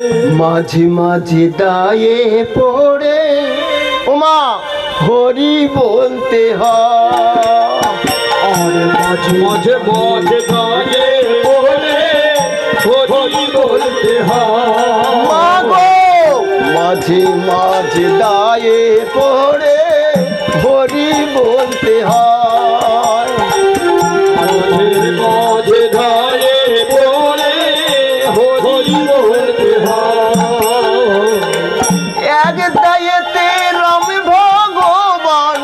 মাঝে মাঝে দায়ে পড়ে ওমা হরি বলতে হয়। মাঝে মাঝে মাঝে দায়ে পড়ে হরি বলতে হয়। মাঝে মাঝে দায়ে পড়ে হরি বলতে হয়। মাঝে মাঝে দায়ে পড়ে হরি বলতে হয়। এক দায়েতে রাম ভগবান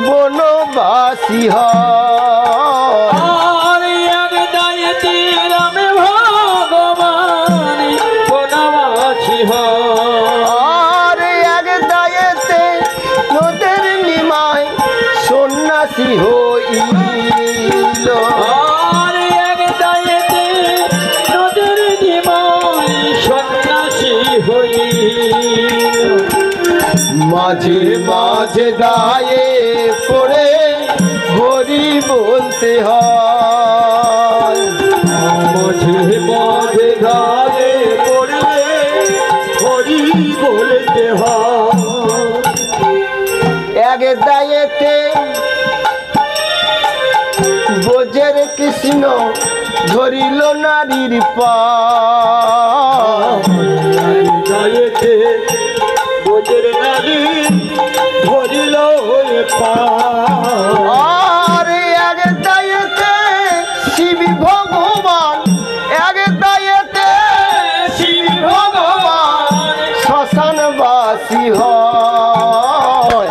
বনবাসী হয়। আর এক দায়েতে রাম ভগবান বনবাসী হয়। আর এক দায়েতে নদের নিমায় সন্ন্যাসী হইল। আর এক দায়েতে নদের নিমায় সন্ন্যাসী হইল। মাঝে মাঝে দায়ে পড়ে হরি বলতে হয়। মাঝে মাঝে দায়ে পড়ে হরি বলতে হয়। এক দায়েতে বোঝের কৃষ্ণ ধরিল নারীর পা। দায়েতে বোঝের নারী ধরিল হয়ে পা। আর এক দায়েতে শিব ভগবান, এক দায়েতে শিব ভগবান শ্মশানবাসী হয়।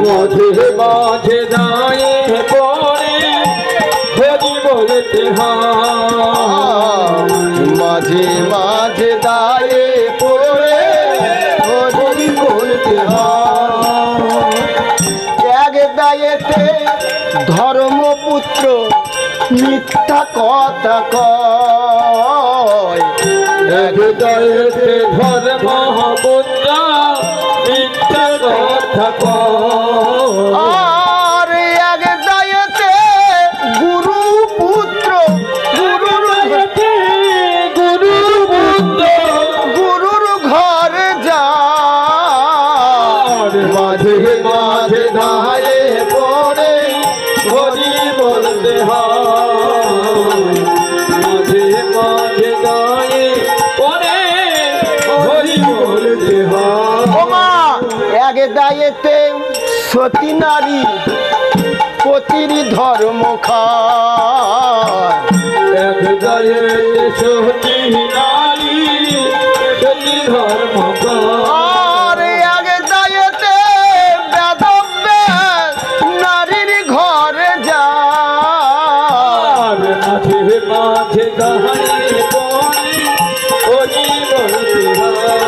মাঝে মাঝে দায়ে পড়ে হরি বলতে হয়। মাঝে মাঝে দায়ে পড়ে হরি বলতে হয়। এক দায়েতে ধর্মপুত্র মিথ্যা কথা কয়। এক দায়েতে ধর্মপুত্র মিথ্যা কথা কয়। আর এক দায়েতে গুরু পুত্র গুরুর ঘরে যায়। মাঝে মাঝে দায়ে পড়ে হরি বলতে হয়। মাঝে মাঝে দায়ে পড়ে হরি বলতে হয়। ওমা এক দায়েতে সতী নারী পতির ধর্ম খায়। এক দায়েতে সতী নারী সতী ধর্ম আর এক দায়েতে বেদব্যাস নারীর ঘরে যায়। মাঝে মাঝে দায়ে পড়ে হরি বলতে হয়।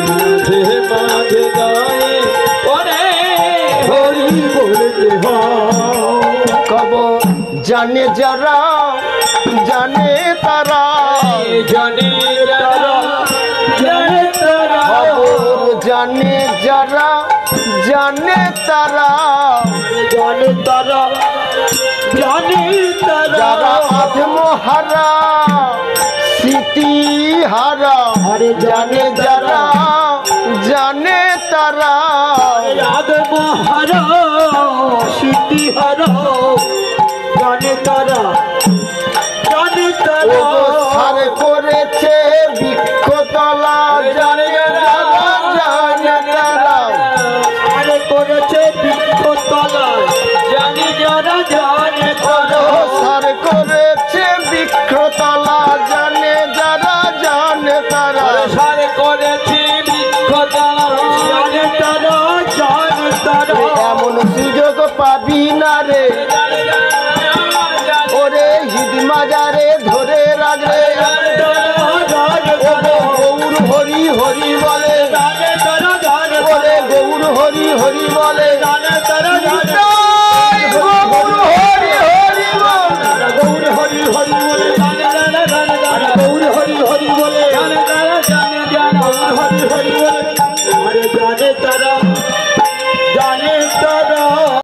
মাঝে মাঝে দায়ে পড়ে হরি বলতে হয়। কব জানে যারা জানে তারা, জানে তারা জানে তারা খবর জানে যারা জানে তারা, জানে তারা জানে তারা যারা আত্মহারা স্মৃতিহারা জানে যারা জানে তারা। আত্মহারা স্মৃতিহারা জানে তারা জানে তারা। সার করেছে বৃক্ষতলা জানে যারা জানে তারা। আর করেছে বৃক্ষতলা জানি যারা জানে তারা। সার করেছে বৃক্ষতলা